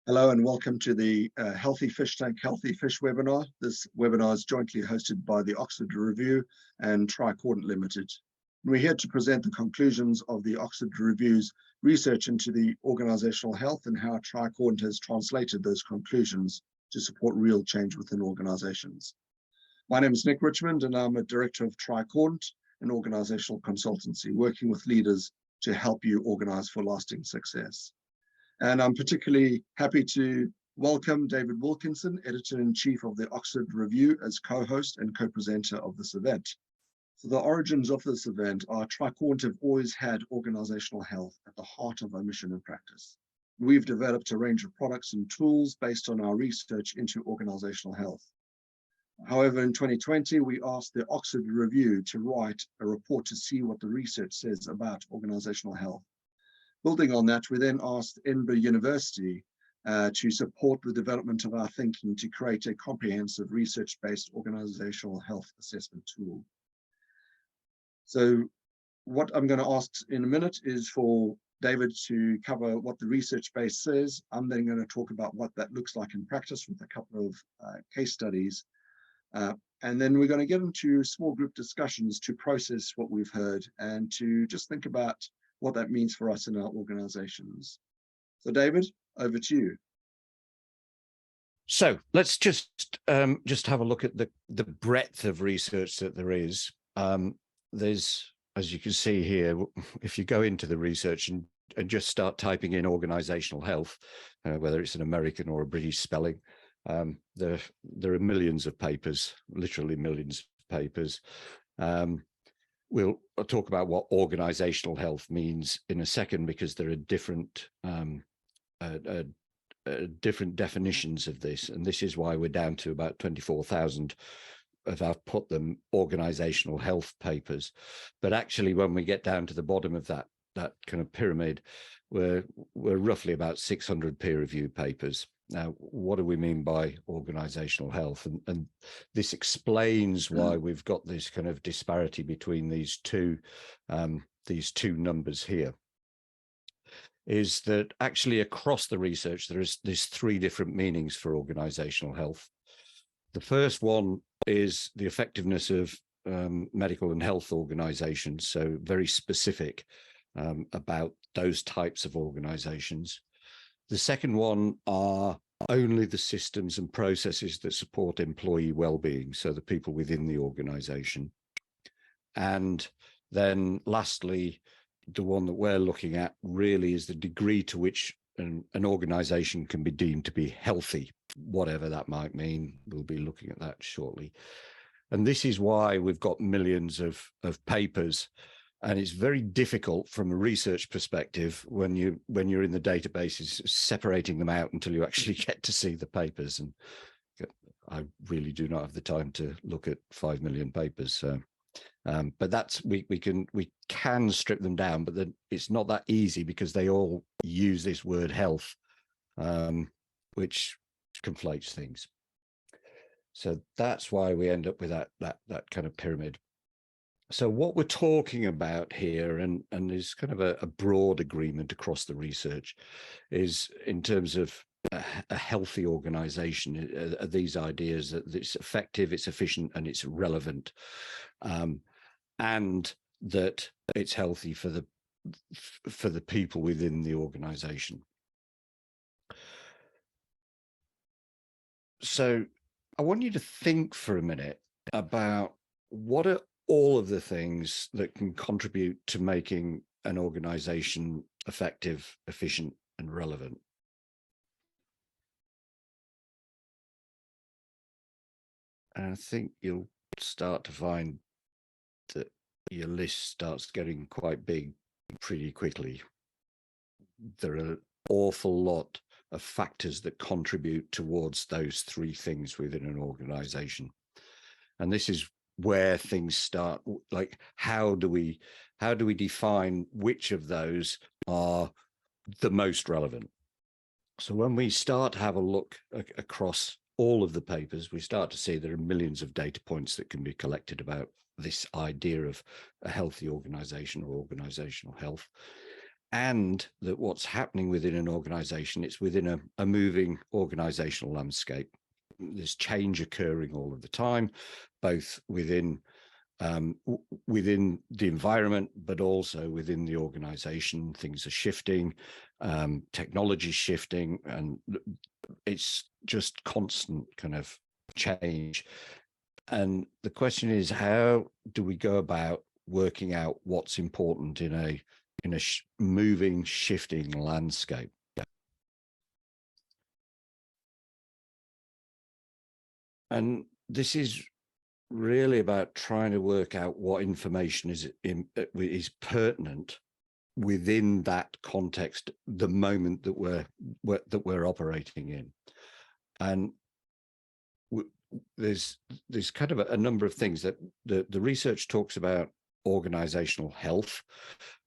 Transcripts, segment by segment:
Hello and welcome to the Healthy Fish Tank, Healthy Fish webinar. This webinar is jointly hosted by the Oxford Review and Tricordant Limited. We're here to present the conclusions of the Oxford Review's research into the organizational health and how Tricordant has translated those conclusions to support real change within organizations. My name is Nick Richmond and I'm a director of Tricordant, an organizational consultancy working with leaders to help you organize for lasting success. And I'm particularly happy to welcome David Wilkinson, Editor-in-Chief of the Oxford Review, as co-host and co-presenter of this event. So the origins of this event are Tricordant have always had organizational health at the heart of our mission and practice. We've developed a range of products and tools based on our research into organizational health. However, in 2020, we asked the Oxford Review to write a report to see what the research says about organizational health. Building on that, we then asked Edinburgh University to support the development of our thinking to create a comprehensive research-based organizational health assessment tool. So what I'm going to ask in a minute is for David to cover what the research base says. I'm then going to talk about what that looks like in practice with a couple of case studies. And then we're going to get into small group discussions to process what we've heard and to just think about what that means for us in our organizations. So David, over to you. So let's just have a look at the breadth of research that there is. There's, as you can see here, if you go into the research and just start typing in organizational health, whether it's an American or a British spelling, there are millions of papers, literally millions of papers. We'll talk about what organizational health means in a second, because there are different different definitions of this, and this is why we're down to about 24,000, if I've put them, organizational health papers. But actually, when we get down to the bottom of that kind of pyramid, we're roughly about 600 peer-reviewed papers. Now, what do we mean by organizational health? And this explains why we've got this kind of disparity between these two numbers here. Is that actually across the research, there's three different meanings for organizational health. The first one is the effectiveness of medical and health organizations, so very specific about those types of organizations. The second one are only the systems and processes that support employee well-being, so the people within the organization. And then lastly, the one that we're looking at really is the degree to which an organization can be deemed to be healthy, whatever that might mean. We'll be looking at that shortly. And this is why we've got millions of papers. And it's very difficult from a research perspective when you're in the databases, separating them out until you actually get to see the papers. And I really do not have the time to look at 5 million papers. So, but that's we can strip them down, but then it's not that easy because they all use this word health, which conflates things. So that's why we end up with that kind of pyramid. So what we're talking about here, and there's kind of a broad agreement across the research, is in terms of a healthy organization, are these ideas that it's effective, it's efficient, and it's relevant, and that it's healthy for the people within the organization. So I want you to think for a minute about what are all of the things that can contribute to making an organization effective, efficient, and relevant. And I think you'll start to find that your list starts getting quite big pretty quickly. There are an awful lot of factors that contribute towards those three things within an organization. And this is where things start, like how do we define which of those are the most relevant? So when we start to have a look across all of the papers, we start to see there are millions of data points that can be collected about this idea of a healthy organization or organizational health. and that what's happening within an organization, it's within a moving organizational landscape. There's change occurring all of the time, both within within the environment, but also within the organization. Things are shifting, technology shifting, and it's just constant kind of change. And the question is, how do we go about working out what's important in a moving, shifting landscape? And this is really about trying to work out what information is pertinent within that context, the moment that we're operating in. And there's kind of a number of things that the research talks about: organizational health,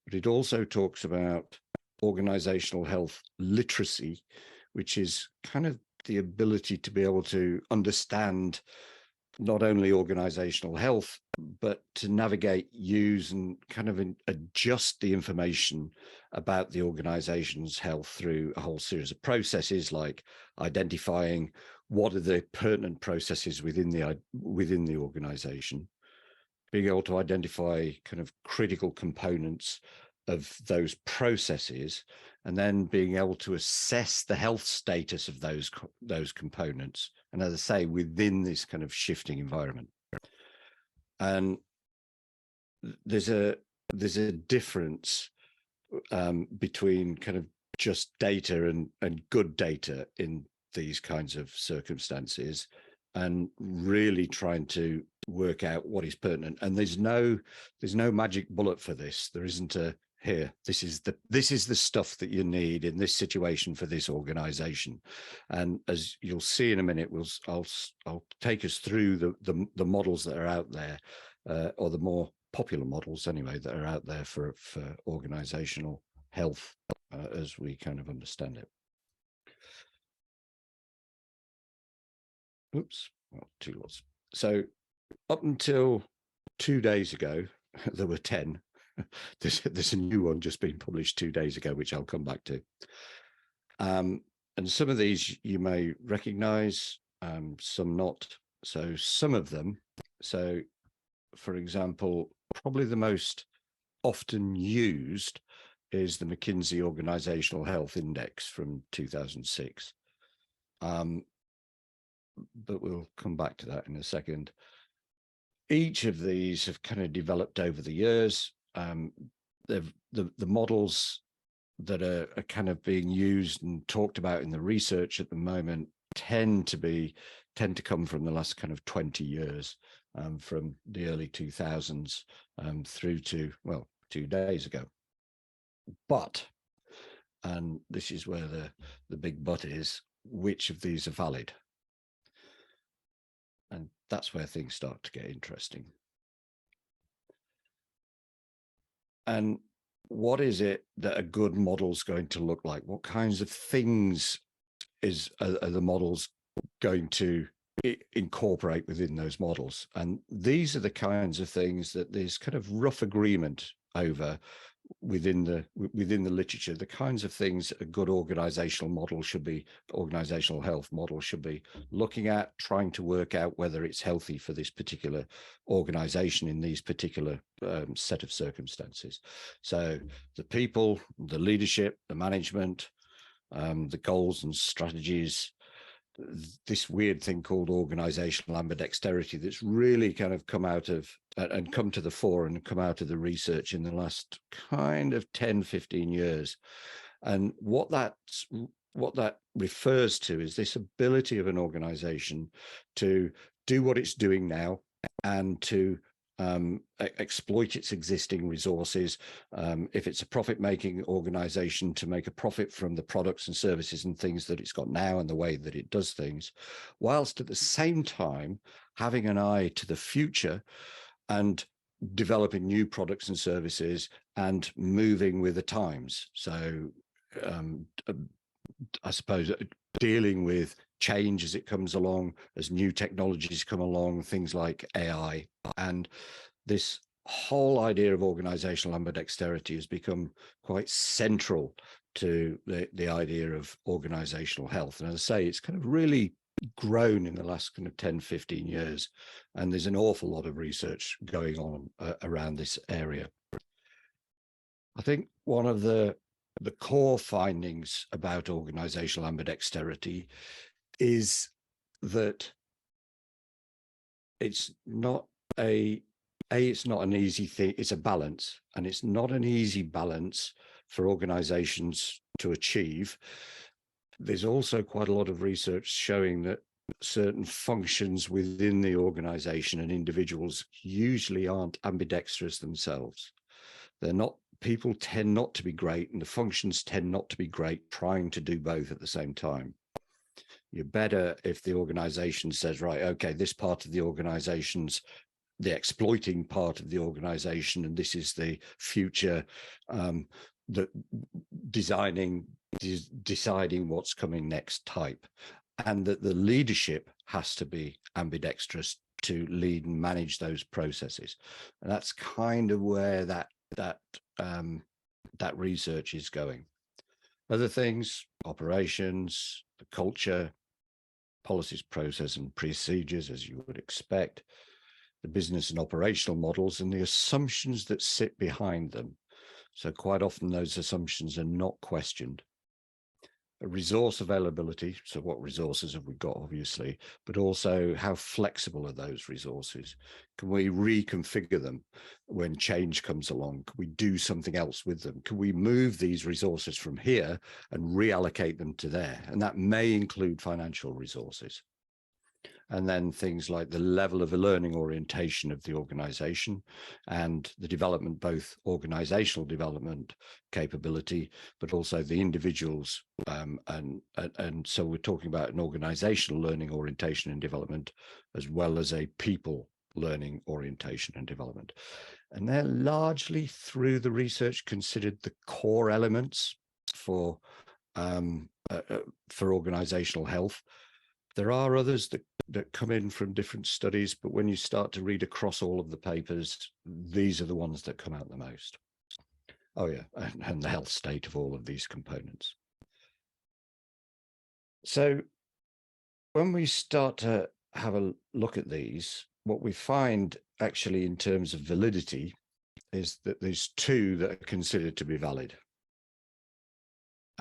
but it also talks about organizational health literacy, which is kind of the ability to be able to understand not only organizational health, but to navigate, use, and kind of adjust the information about the organization's health through a whole series of processes, like identifying what are the pertinent processes within the organization, being able to identify kind of critical components of those processes, and then being able to assess the health status of those components. And as I say, within this kind of shifting environment. And there's a difference between kind of just data and good data in these kinds of circumstances, and really trying to work out what is pertinent. And there's no magic bullet for this. There isn't a here, this is the stuff that you need in this situation for this organization. And as you'll see in a minute, I'll take us through the models that are out there, or the more popular models anyway that are out there for organizational health, as we kind of understand it. Oops, well, two lots. So up until 2 days ago, there were 10. There's a new one just been published 2 days ago, which I'll come back to. And some of these you may recognize, some not. So some of them, so for example, probably the most often used is the McKinsey Organizational Health Index from 2006. But we'll come back to that in a second. Each of these have kind of developed over the years. The models that are kind of being used and talked about in the research at the moment tend to come from the last kind of 20 years, from the early 2000s through to, well, 2 days ago. But, and this is where the big but is, which of these are valid? And that's where things start to get interesting. And what is it that a good model is going to look like? What kinds of things are the models going to incorporate within those models? And these are the kinds of things that there's kind of rough agreement over within the literature, the kinds of things a good organizational health model should be looking at, trying to work out whether it's healthy for this particular organization in these particular set of circumstances. So the people, the leadership, the management, the goals and strategies, this weird thing called organizational ambidexterity that's really kind of come out of and come to the fore and come out of the research in the last kind of 10-15 years. And what that refers to is this ability of an organization to do what it's doing now and to exploit its existing resources. If it's a profit-making organization, to make a profit from the products and services and things that it's got now and the way that it does things, whilst at the same time having an eye to the future and developing new products and services and moving with the times. So I suppose dealing with change as it comes along, as new technologies come along, things like AI, and this whole idea of organizational ambidexterity has become quite central to the idea of organizational health. And as I say, it's kind of really grown in the last kind of 10, 15 years. And there's an awful lot of research going on around this area. I think one of the core findings about organizational ambidexterity is that it's not it's not an easy thing. It's a balance, and it's not an easy balance for organizations to achieve. There's also quite a lot of research showing that certain functions within the organization and individuals usually aren't ambidextrous themselves. They're not, people tend not to be great, and the functions tend not to be great trying to do both at the same time. You're better if the organization says, right, okay, this part of the organization's the exploiting part of the organization, and this is the future, the deciding what's coming next type, and that the leadership has to be ambidextrous to lead and manage those processes. And that's kind of where that research is going. Other things, operations, the culture, policies, process, and procedures, as you would expect, the business and operational models, and the assumptions that sit behind them. So quite often those assumptions are not questioned. Resource availability, so what resources have we got, obviously, but also how flexible are those resources? Can we reconfigure them when change comes along? Can we do something else with them? Can we move these resources from here and reallocate them to there? And that may include financial resources. And then things like the level of the learning orientation of the organization and the development, both organizational development capability, but also the individuals. And so we're talking about an organizational learning orientation and development, as well as a people learning orientation and development. And they're largely, through the research, considered the core elements for organizational health. There are others that come in from different studies, but when you start to read across all of the papers, these are the ones that come out the most. Oh yeah, and the health state of all of these components. So when we start to have a look at these, what we find actually in terms of validity is that there's two that are considered to be valid.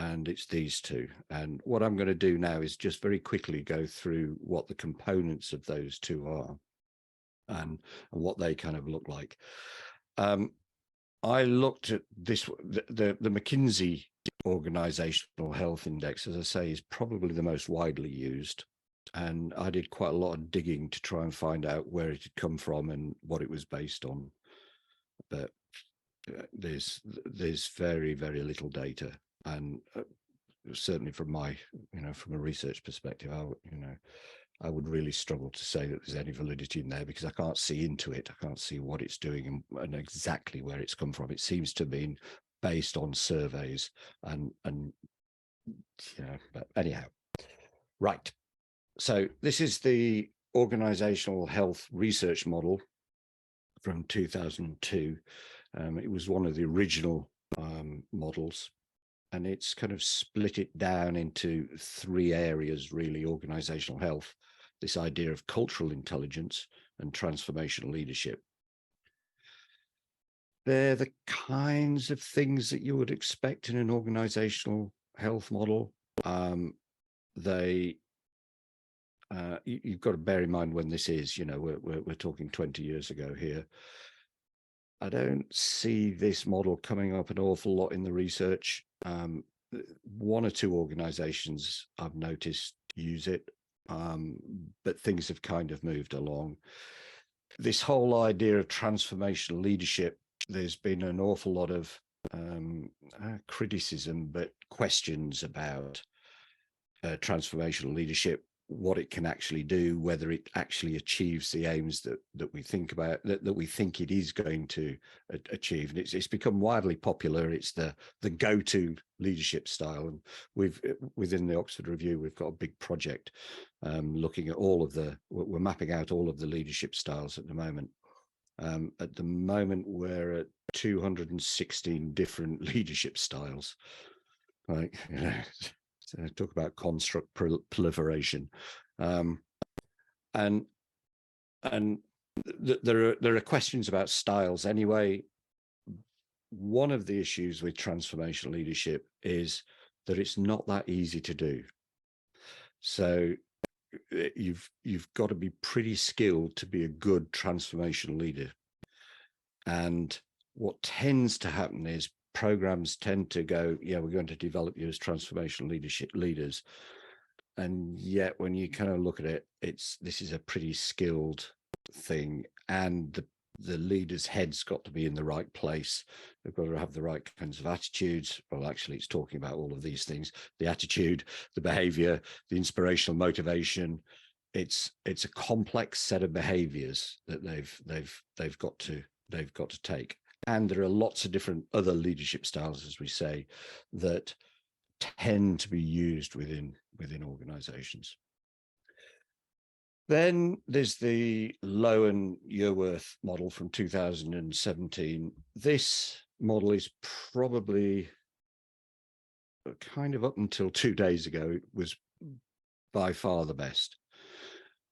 And it's these two. And what I'm going to do now is just very quickly go through what the components of those two are and what they kind of look like. I looked at this, the McKinsey Organizational Health Index, as I say, is probably the most widely used. And I did quite a lot of digging to try and find out where it had come from and what it was based on. But there's very, very little data. And certainly from my, from a research perspective, I would really struggle to say that there's any validity in there because I can't see into it. I can't see what it's doing and exactly where it's come from. It seems to have been based on surveys and but anyhow, right. So this is the organizational health research model from 2002. It was one of the original models. And it's kind of split it down into three areas, really: organizational health, this idea of cultural intelligence, and transformational leadership. They're the kinds of things that you would expect in an organizational health model. You've got to bear in mind when this is, we're talking 20 years ago here. I don't see this model coming up an awful lot in the research. One or two organizations I've noticed use it, but things have kind of moved along. This whole idea of transformational leadership, there's been an awful lot of criticism, but questions about transformational leadership, what it can actually do, whether it actually achieves the aims that we think about, that we think it is going to achieve. And it's become widely popular. It's the go-to leadership style. And within the Oxford Review, we've got a big project looking at we're mapping out all of the leadership styles at the moment. At the moment, we're at 216 different leadership styles. Right, so talk about construct proliferation, and there are questions about styles anyway. One of the issues with transformational leadership is that it's not that easy to do. So you've got to be pretty skilled to be a good transformational leader. And what tends to happen is programs tend to go, yeah, we're going to develop you as transformational leadership leaders. And yet when you kind of look at it, this is a pretty skilled thing, and the leader's head's got to be in the right place. They've got to have the right kinds of attitudes. Well, actually, it's talking about all of these things: the attitude, the behavior, the inspirational motivation. It's a complex set of behaviors that they've got to take. And there are lots of different other leadership styles, as we say, that tend to be used within organizations. Then there's the Lowen-Yearworth model from 2017. This model is probably kind of up until 2 days ago, it was by far the best,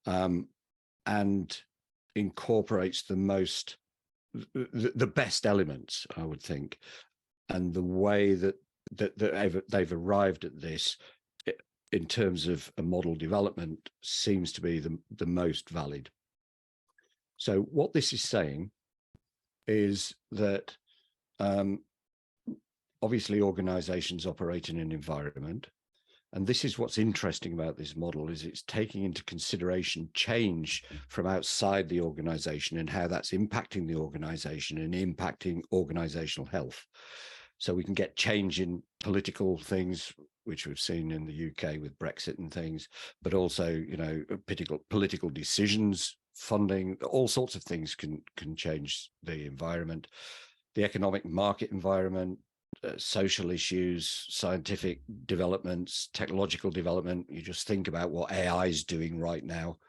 and incorporates the best elements, I would think, and the way that they've arrived at this in terms of a model development seems to be the most valid. So what this is saying is that obviously organizations operate in an environment, and this is what's interesting about this model, is it's taking into consideration change from outside the organization and how that's impacting the organization and impacting organizational health. So we can get change in political things, which we've seen in the UK with Brexit and things, but also, political decisions, funding, all sorts of things can change the environment, the economic market environment, social issues, scientific developments, technological development. You just think about what AI is doing right now.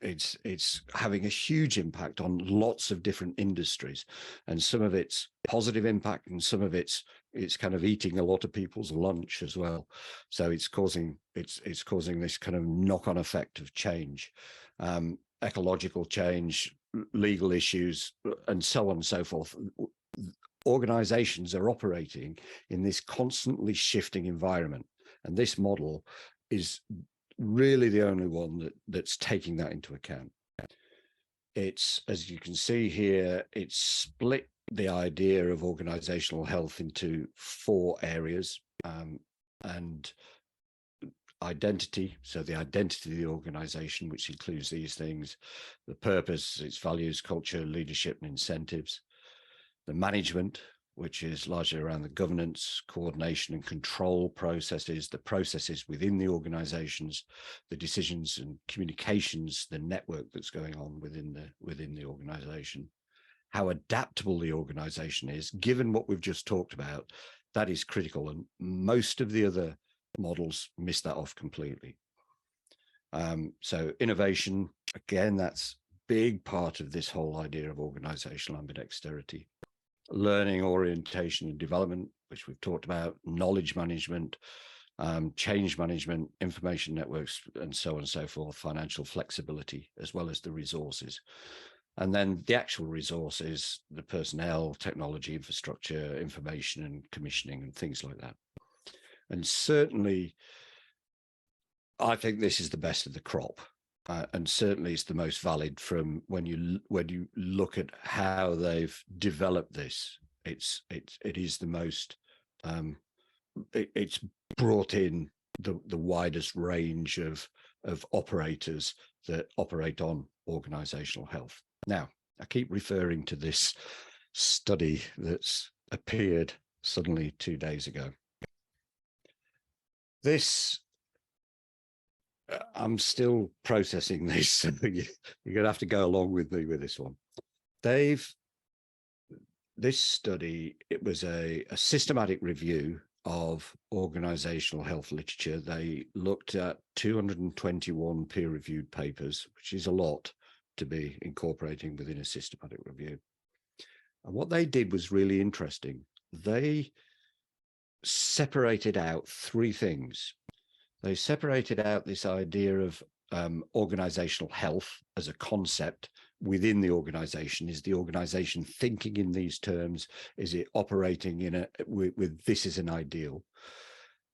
It's having a huge impact on lots of different industries, and some of it's positive impact, and some of it's kind of eating a lot of people's lunch as well. So it's causing this kind of knock-on effect of change, ecological change, legal issues, and so on and so forth. Organizations are operating in this constantly shifting environment, and this model is really the only one that's taking that into account. It's, as you can see here, it's split the idea of organizational health into 4 areas, and identity, so the identity of the organization, which includes these things: the purpose, its values, culture, leadership, and incentives; the management, which is largely around the governance, coordination, and control processes, the processes within the organizations, the decisions and communications, the network that's going on within the organization; how adaptable the organization is, given what we've just talked about. That is critical, and most of the other models miss that off completely. So innovation, again, that's big part of this whole idea of organizational ambidexterity. Learning, orientation, and development, which we've talked about; knowledge management, change management, information networks, and so on and so forth; financial flexibility, as well as the resources. And then the actual resources, the personnel, technology, infrastructure, information, and commissioning, and things like that. And certainly, I think this is the best of the crop. And certainly it's the most valid from when you look at how they've developed this. It is the most, it's brought in the widest range of operators that operate on organizational health. Now, I keep referring to this study that's appeared suddenly 2 days ago. This, I'm still processing this, so you're going to have to go along with me with this one. This study, it was a systematic review of organizational health literature. They looked at 221 peer-reviewed papers, which is a lot, to be incorporating within a systematic review. And what they did was really interesting. They separated out three things. They separated out this idea of organizational health as a concept within the organization. Is the organization thinking in these terms? Is it operating in with this as an ideal?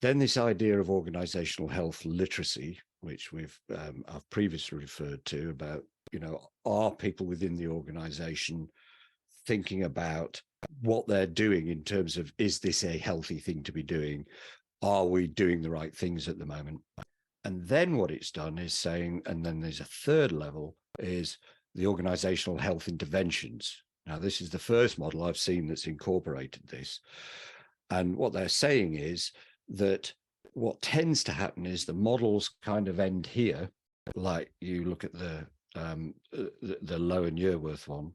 Then this idea of organizational health literacy, which I've previously referred to, about, are people within the organization thinking about what they're doing in terms of, is this a healthy thing to be doing? Are we doing the right things at the moment? And then what it's done is saying, and then there's a third level, is the organizational health interventions. Now, this is the first model I've seen that's incorporated this. And what they're saying is that what tends to happen is the models kind of end here, like you look at the Low and Yearworth one.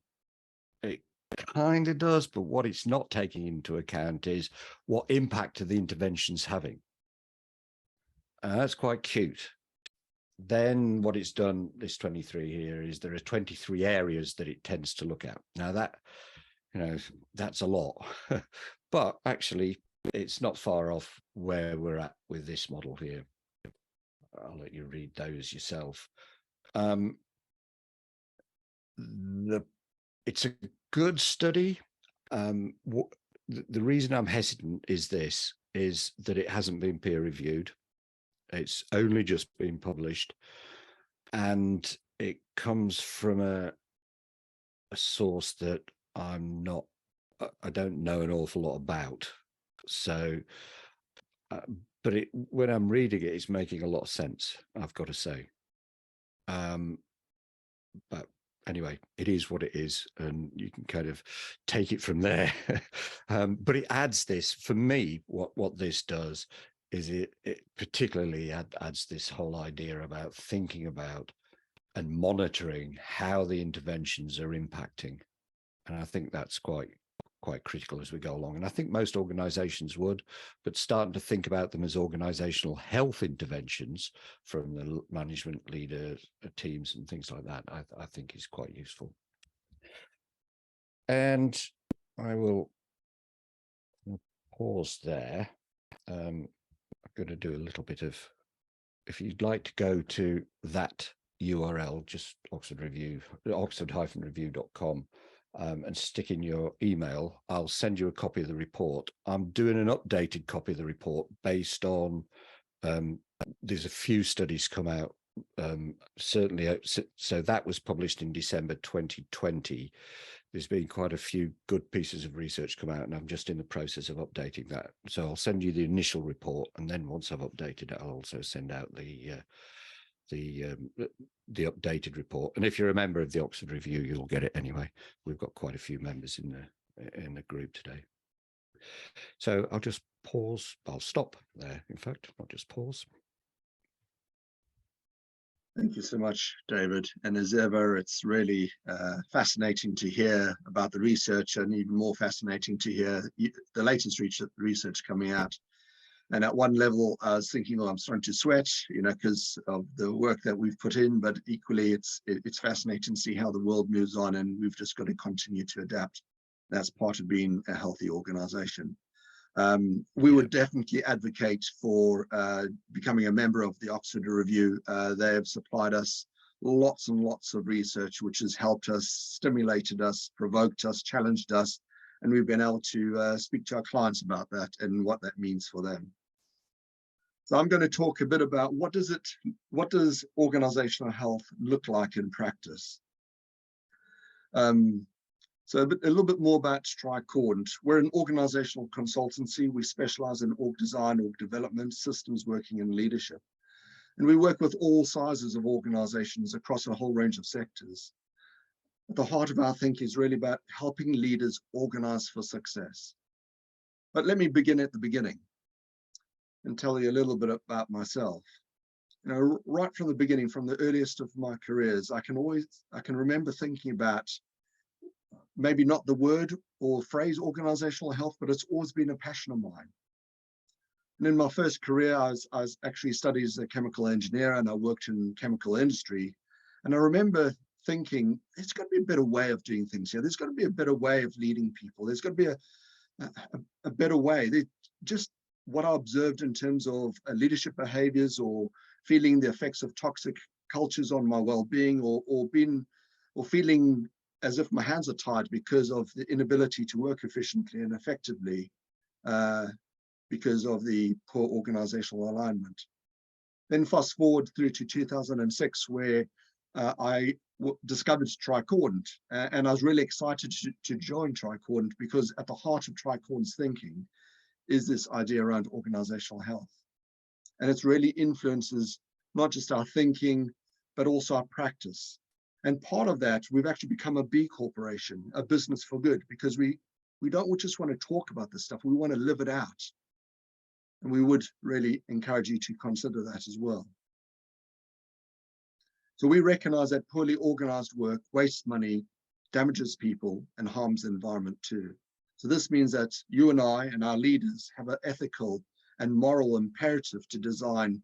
It kind of does, but what it's not taking into account is what impact are the interventions having. That's quite cute. Then what it's done, this 23 here, is there are 23 areas that it tends to look at. Now that, that's a lot, but actually it's not far off where we're at with this model here. I'll let you read those yourself. It's a good study. The reason I'm hesitant is that it hasn't been peer reviewed. It's only just been published, and it comes from a source that I don't know an awful lot about. So, but when I'm reading it, it's making a lot of sense, I've got to say. But anyway, it is what it is, and you can kind of take it from there. But it adds this, for me, what this does is it particularly adds this whole idea about thinking about and monitoring how the interventions are impacting. And I think that's quite critical as we go along. And I think most organizations would, but starting to think about them as organizational health interventions from the management leaders, teams and things like that, I think is quite useful. And I will pause there. I'm going to do a little bit of, if you'd like to go to that URL, just oxford-review.com, and stick in your email, I'll send you a copy of the report. I'm doing an updated copy of the report based on, there's a few studies come out, certainly, so that was published in December 2020. There's been quite a few good pieces of research come out, and I'm just in the process of updating that. So I'll send you the initial report, and then once I've updated it, I'll also send out the updated report. And if you're a member of the Oxford Review, you'll get it anyway. We've got quite a few members in the group today. So I'll just pause. I'll stop there. In fact, I'll just pause. Thank you so much, David. And as ever, it's really fascinating to hear about the research, and even more fascinating to hear the latest research coming out. And at one level, I was thinking, I'm starting to sweat, because of the work that we've put in, but equally it's fascinating to see how the world moves on, and we've just got to continue to adapt. That's part of being a healthy organization. We would definitely advocate for becoming a member of the Oxford Review. They have supplied us lots and lots of research, which has helped us, stimulated us, provoked us, challenged us, and we've been able to speak to our clients about that and what that means for them. So I'm going to talk a bit about what does organizational health look like in practice. So a little bit more about Tricordant. We're an organizational consultancy. We specialize in org design, org development, systems working, and leadership. And we work with all sizes of organizations across a whole range of sectors. At the heart of our thinking is really about helping leaders organize for success. But let me begin at the beginning and tell you a little bit about myself. Right from the beginning, from the earliest of my careers, I can remember thinking about maybe not the word or phrase organizational health, but it's always been a passion of mine. And in my first career, I was actually studied as a chemical engineer, and I worked in chemical industry. And I remember thinking, there's got to be a better way of doing things here. There's got to be a better way of leading people. There's got to be a better way. Just what I observed in terms of leadership behaviors, or feeling the effects of toxic cultures on my well-being, or feeling as if my hands are tied because of the inability to work efficiently and effectively because of the poor organizational alignment. Then fast forward through to 2006, where I discovered Tricordant, and I was really excited to join Tricordant, because at the heart of Tricordant's thinking is this idea around organizational health. And it really influences not just our thinking, but also our practice. And part of that, we've actually become a B corporation, a business for good, because we don't just want to talk about this stuff, we want to live it out. And we would really encourage you to consider that as well. So we recognize that poorly organized work wastes money, damages people, and harms the environment too. So this means that you and I and our leaders have an ethical and moral imperative to design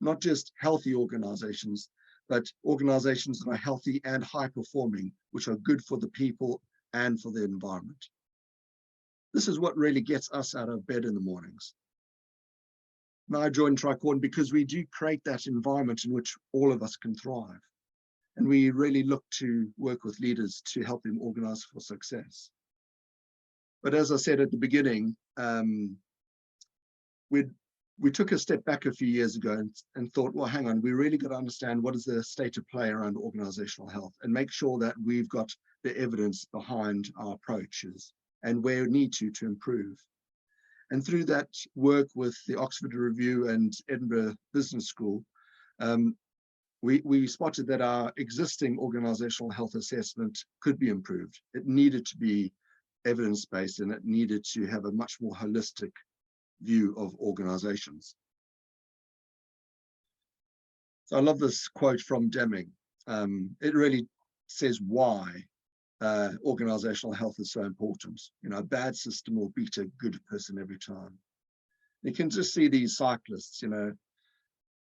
not just healthy organizations, but organizations that are healthy and high performing, which are good for the people and for the environment. This is what really gets us out of bed in the mornings. Now, I joined Tricordant because we do create that environment in which all of us can thrive. And we really look to work with leaders to help them organize for success. But as I said at the beginning, we took a step back a few years ago and thought, well, hang on, we really got to understand what is the state of play around organizational health, and make sure that we've got the evidence behind our approaches and where we need to improve. And through that work with the Oxford Review and Edinburgh Business School, we spotted that our existing organizational health assessment could be improved. It needed to be evidence-based, and it needed to have a much more holistic view of organizations. So I love this quote from Deming. It really says why organizational health is so important. You know, a bad system will beat a good person every time. You can just see these cyclists, you know,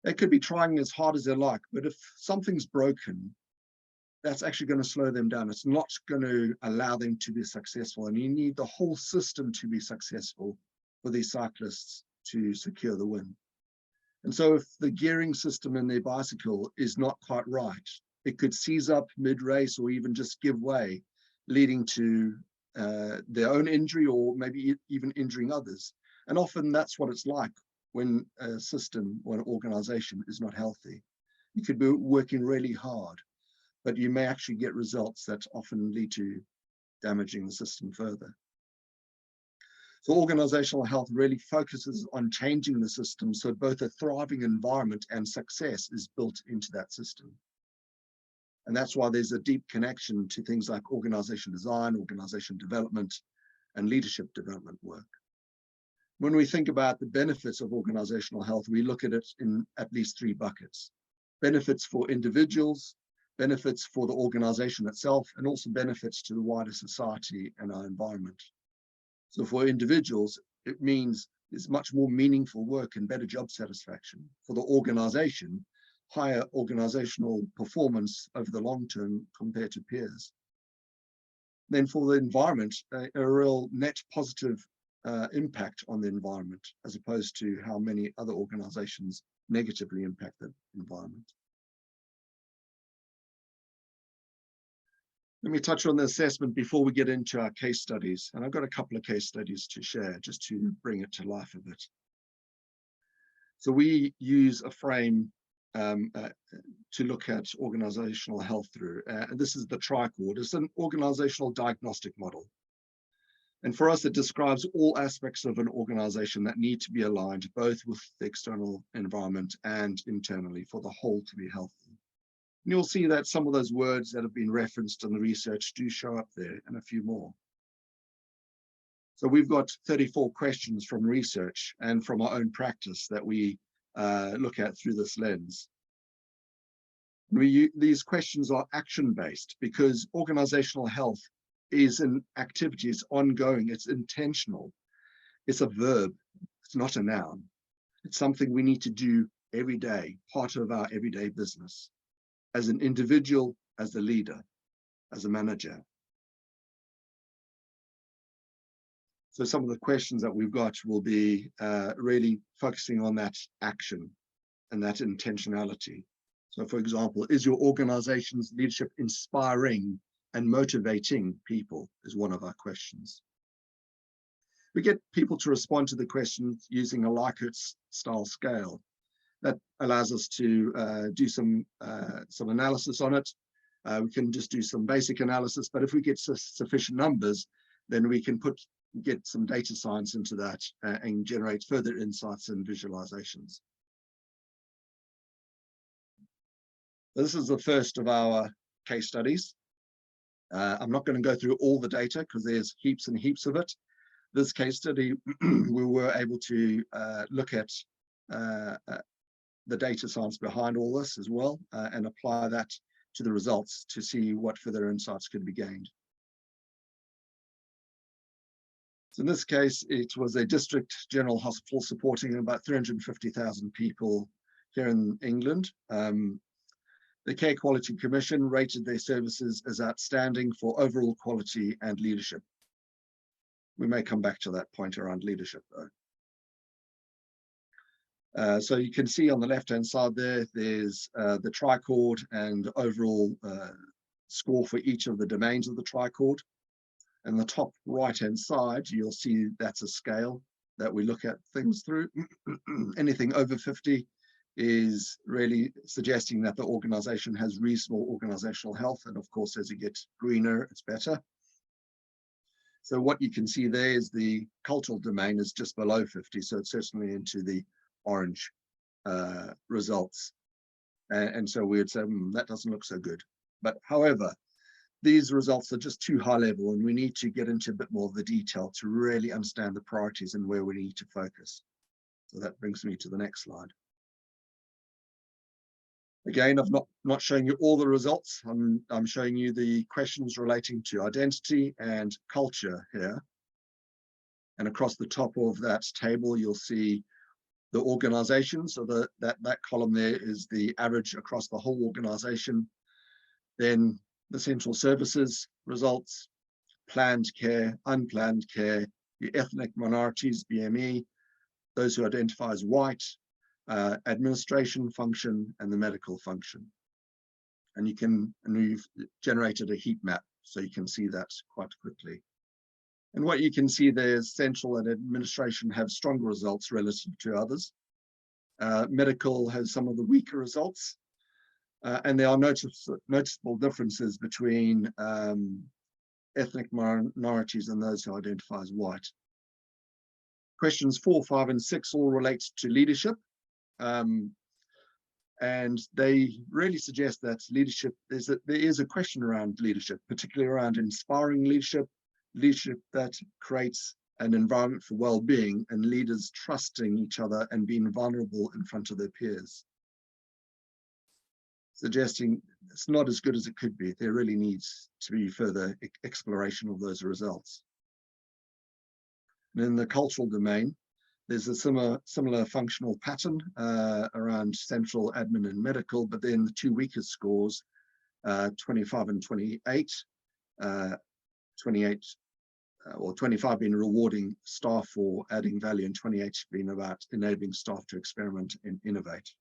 they could be trying as hard as they like, but if something's broken, that's actually going to slow them down. It's not going to allow them to be successful. And you need the whole system to be successful for these cyclists to secure the win. And so if the gearing system in their bicycle is not quite right, it could seize up mid-race or even just give way, leading to their own injury, or maybe even injuring others. And often that's what it's like when a system or an organization is not healthy. You could be working really hard, but you may actually get results that often lead to damaging the system further. So organizational health really focuses on changing the system so both a thriving environment and success is built into that system. And that's why there's a deep connection to things like organization design, organization development, and leadership development work. When we think about the benefits of organizational health, we look at it in at least 3 buckets. Benefits for individuals, benefits for the organization itself, and also benefits to the wider society and our environment. So for individuals, it means there's much more meaningful work and better job satisfaction. For the organization, higher organizational performance over the long term compared to peers. Then for the environment, a real net positive impact on the environment, as opposed to how many other organizations negatively impact the environment. Let me touch on the assessment before we get into our case studies. And I've got a couple of case studies to share just to bring it to life a bit. So we use a frame to look at organizational health through. And this is the TRICORD. It's an organizational diagnostic model. And for us, it describes all aspects of an organization that need to be aligned, both with the external environment and internally, for the whole to be healthy. And you'll see that some of those words that have been referenced in the research do show up there, and a few more. So we've got 34 questions from research and from our own practice that we look at through this lens. These questions are action-based because organizational health is an activity, it's ongoing, it's intentional. It's a verb, it's not a noun. It's something we need to do every day, part of our everyday business, as an individual, as the leader, as a manager. So some of the questions that we've got will be really focusing on that action and that intentionality. So for example, is your organization's leadership inspiring and motivating people is one of our questions. We get people to respond to the questions using a Likert style scale. That allows us to do some analysis on it. We can just do some basic analysis, but if we get sufficient numbers, then we can get some data science into that and generate further insights and visualizations. This is the first of our case studies. I'm not going to go through all the data because there's heaps and heaps of it. This case study, we were able to look at the data science behind all this as well and apply that to the results to see what further insights could be gained. So in this case, it was a district general hospital supporting about 350,000 people here in England. The Care Quality Commission rated their services as outstanding for overall quality and leadership. We may come back to that point around leadership though. So you can see on the left-hand side there, there's the TRICORD and overall score for each of the domains of the TRICORD. And the top right-hand side, you'll see that's a scale that we look at things through. Anything over 50 is really suggesting that the organization has reasonable organizational health. And of course, as you get greener, it's better. So what you can see there is the cultural domain is just below 50. So it's certainly into the orange results. And so we would say, that doesn't look so good. But however, these results are just too high level and we need to get into a bit more of the detail to really understand the priorities and where we need to focus. So that brings me to the next slide. Again, I've not showing you all the results. I'm showing you the questions relating to identity and culture here. And across the top of that table, you'll see the organization. So that column there is the average across the whole organization. Then the central services results, planned care, unplanned care, the ethnic minorities, BME, those who identify as white, administration function, and the medical function. And we've generated a heat map, so you can see that quite quickly. And what you can see there is central and administration have stronger results relative to others. Medical has some of the weaker results. And there are noticeable differences between ethnic minorities and those who identify as white. Questions 4, 5, and 6 all relate to leadership. And they really suggest that leadership, there is a question around leadership, particularly around inspiring leadership, leadership that creates an environment for well-being and leaders trusting each other and being vulnerable in front of their peers. Suggesting it's not as good as it could be. There really needs to be further exploration of those results. And in the cultural domain, there's a similar functional pattern around central, admin, and medical, but then the two weakest scores, 25 and 28, 25 being rewarding staff for adding value, and 28 being about enabling staff to experiment and innovate.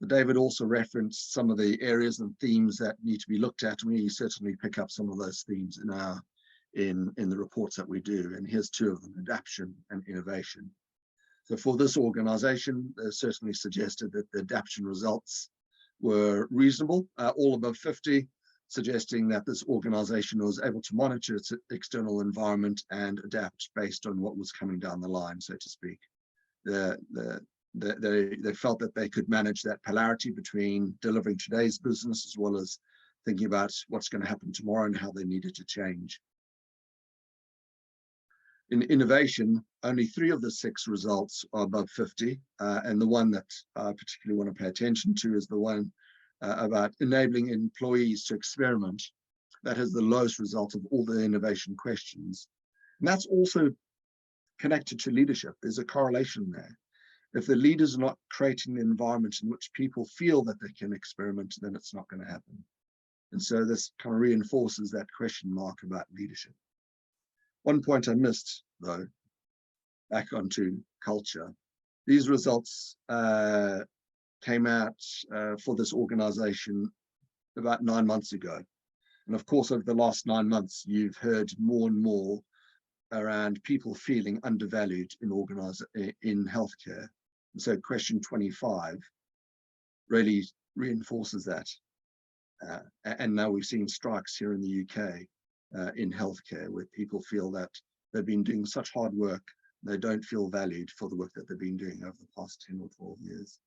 David also referenced some of the areas and themes that need to be looked at, and we certainly pick up some of those themes in the reports that we do. And here's two of them: adaptation and innovation. So for this organization, they certainly suggested that the adaptation results were reasonable, all above 50, suggesting that this organization was able to monitor its external environment and adapt based on what was coming down the line, so to speak. They felt that they could manage that polarity between delivering today's business as well as thinking about what's going to happen tomorrow and how they needed to change. In innovation, only 3 of the 6 results are above 50, and the one that I particularly want to pay attention to is the one about enabling employees to experiment. That has the lowest result of all the innovation questions. And that's also connected to leadership. There's a correlation there. If the leaders are not creating the environment in which people feel that they can experiment, then it's not going to happen. And so this kind of reinforces that question mark about leadership. One point I missed, though, back onto culture. These results came out for this organization about 9 months ago. And of course, over the last 9 months, you've heard more and more around people feeling undervalued in healthcare. And so question 25 really reinforces that. And now we've seen strikes here in the UK in healthcare, where people feel that they've been doing such hard work, they don't feel valued for the work that they've been doing over the past 10 or 12 years.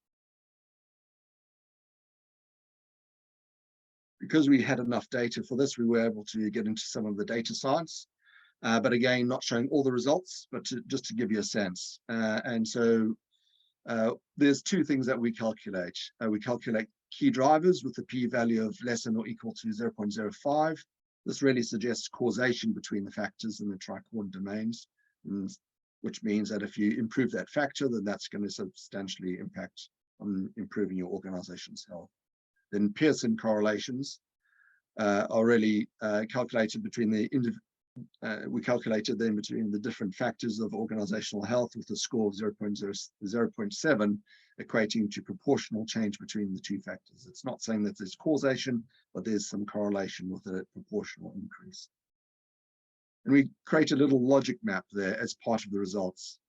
Because we had enough data for this, we were able to get into some of the data science, but again, not showing all the results, but just to give you a sense. And so there's two things that we calculate. We calculate key drivers with a p-value of less than or equal to 0.05. This really suggests causation between the factors in the tricoordinate domains, which means that if you improve that factor, then that's going to substantially impact on improving your organization's health. Then Pearson correlations are really calculated between we calculated them between the different factors of organizational health with a score of 0.7, equating to proportional change between the two factors. It's not saying that there's causation, but there's some correlation with a proportional increase. And we create a little logic map there as part of the results.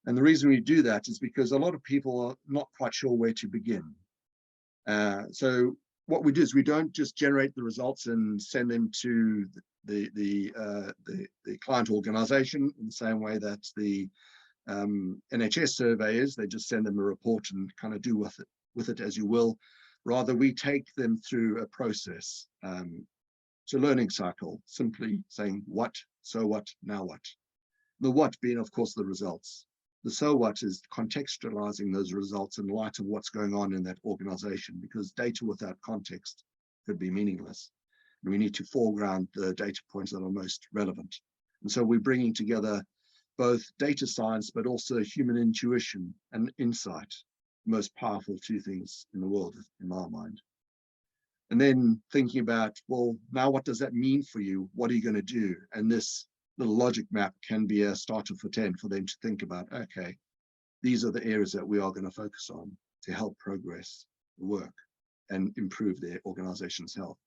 And the reason we do that is because a lot of people are not quite sure where to begin. So what we do is we don't just generate the results and send them to the client organization in the same way that the NHS survey is. They just send them a report and kind of do with it as you will. Rather, we take them through a process. It's a learning cycle, simply saying what, so what, now what. The what being, of course, the results. The so what is contextualizing those results in light of what's going on in that organization, because data without context could be meaningless. And we need to foreground the data points that are most relevant. And so we're bringing together both data science, but also human intuition and insight, the most powerful two things in the world, in my mind. And then thinking about, well, now what does that mean for you? What are you going to do? And this little logic map can be a starter for 10 for them to think about, okay, these are the areas that we are going to focus on to help progress the work and improve their organization's health.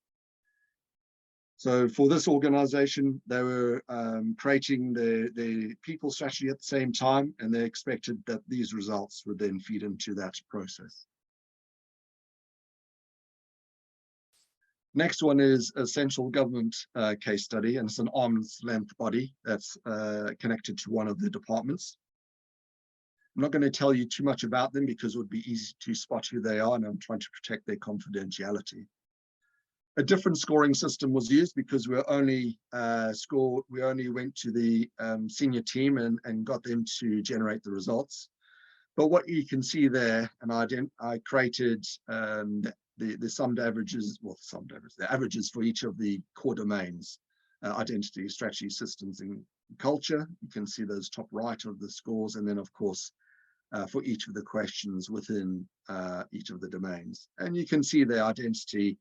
So for this organization, they were creating the people strategy at the same time, and they expected that these results would then feed into that process. Next one is a central government case study, and it's an arm's length body that's connected to one of the departments. I'm not going to tell you too much about them because it would be easy to spot who they are, and I'm trying to protect their confidentiality. A different scoring system was used because we only went to the senior team and got them to generate the results. But what you can see there, and I created the summed averages, the averages for each of the core domains, identity, strategy, systems, and culture. You can see those top right of the scores, and then of course, for each of the questions within each of the domains. And you can see their identity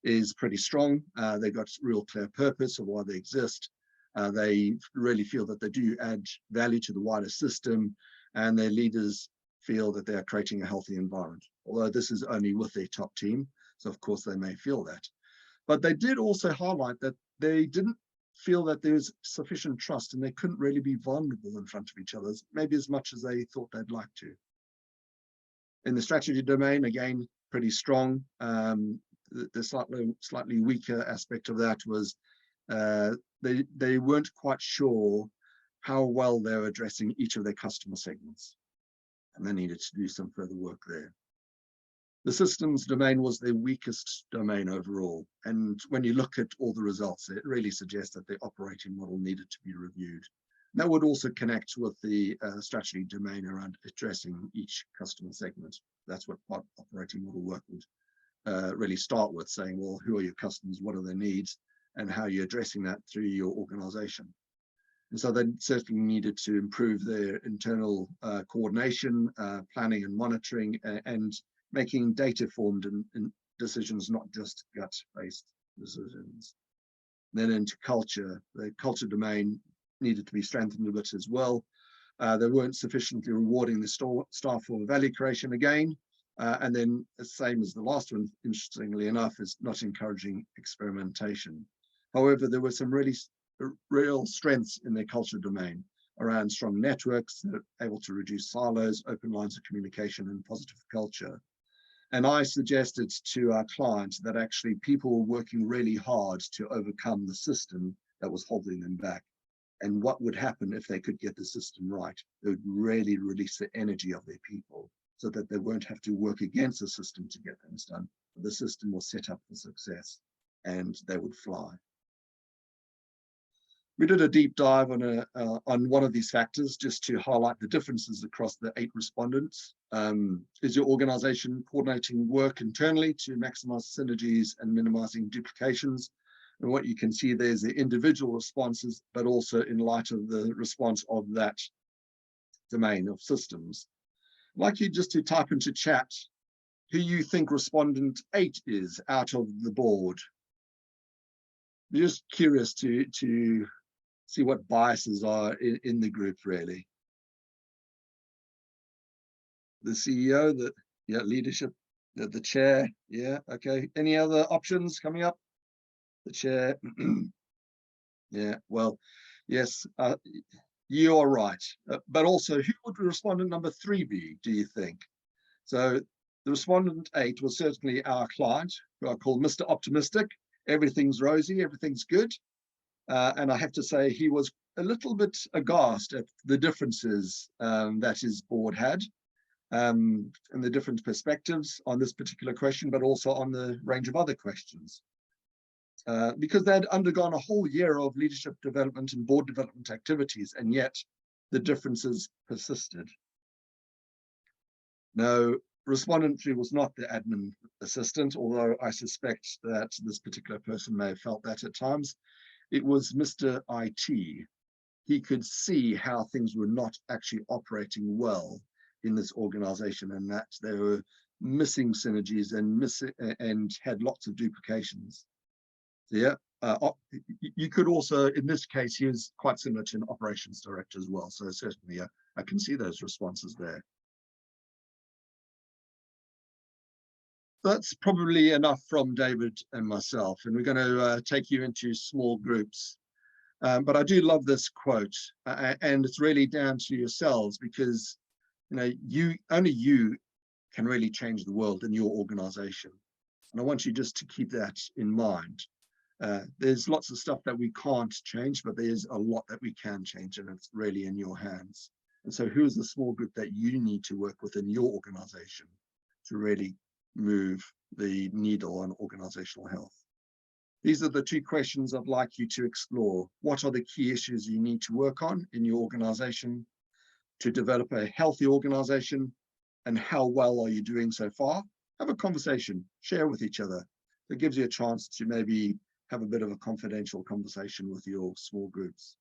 is pretty strong. They've got real clear purpose of why they exist. They really feel that they do add value to the wider system, and their leaders feel that they are creating a healthy environment. Although this is only with their top team, so of course they may feel that. But they did also highlight that they didn't feel that there was sufficient trust, and they couldn't really be vulnerable in front of each other, maybe as much as they thought they'd like to. In the strategy domain, again, pretty strong. The slightly weaker aspect of that was they weren't quite sure how well they were addressing each of their customer segments, and they needed to do some further work there. The systems domain was their weakest domain overall, and when you look at all the results, it really suggests that the operating model needed to be reviewed. And that would also connect with the strategy domain around addressing each customer segment. That's what operating model work would really start with, saying, well, who are your customers, what are their needs, and how are you addressing that through your organization. And so they certainly needed to improve their internal coordination, planning and monitoring, and making data-formed decisions, not just gut-based decisions. Then into culture, the culture domain needed to be strengthened a bit as well. They weren't sufficiently rewarding the staff for value creation again. And then the same as the last one, interestingly enough, is not encouraging experimentation. However, there were some real strengths in their culture domain around strong networks that are able to reduce silos, open lines of communication, and positive culture. And I suggested to our clients that actually people were working really hard to overcome the system that was holding them back. And what would happen if they could get the system right? It would really release the energy of their people so that they won't have to work against the system to get things done. The system was set up for success and they would fly. We did a deep dive on one of these factors just to highlight the differences across the 8 respondents. Is your organization coordinating work internally to maximize synergies and minimizing duplications? And what you can see there is the individual responses, but also in light of the response of that domain of systems. I'd like you just to type into chat who you think respondent 8 is out of the board. I'm just curious to see what biases are in the group, really. The CEO, leadership, the chair, okay. Any other options coming up? The chair, yeah, well, yes, you are right. But also, who would respondent number 3 be, do you think? So the respondent 8 was certainly our client, who I call Mr. Optimistic. Everything's rosy, everything's good. And I have to say he was a little bit aghast at the differences that his board had and the different perspectives on this particular question, but also on the range of other questions. Because they'd undergone a whole year of leadership development and board development activities, and yet the differences persisted. No, respondent 3 was not the admin assistant, although I suspect that this particular person may have felt that at times. It was Mr. IT. He could see how things were not actually operating well in this organization, and that they were missing synergies and had lots of duplications. So yeah, you could also, in this case, he is quite similar to an operations director as well. So certainly, I can see those responses there. That's probably enough from David and myself, and we're going to take you into small groups. But I do love this quote, and it's really down to yourselves, because only you can really change the world in your organization. And I want you just to keep that in mind. There's lots of stuff that we can't change, but there's a lot that we can change, and it's really in your hands. And so who's the small group that you need to work with in your organization to really move the needle on organizational health? These are the 2 questions I'd like you to explore. What are the key issues you need to work on in your organization to develop a healthy organization, and how well are you doing so far? Have a conversation, share with each other. It gives you a chance to maybe have a bit of a confidential conversation with your small groups.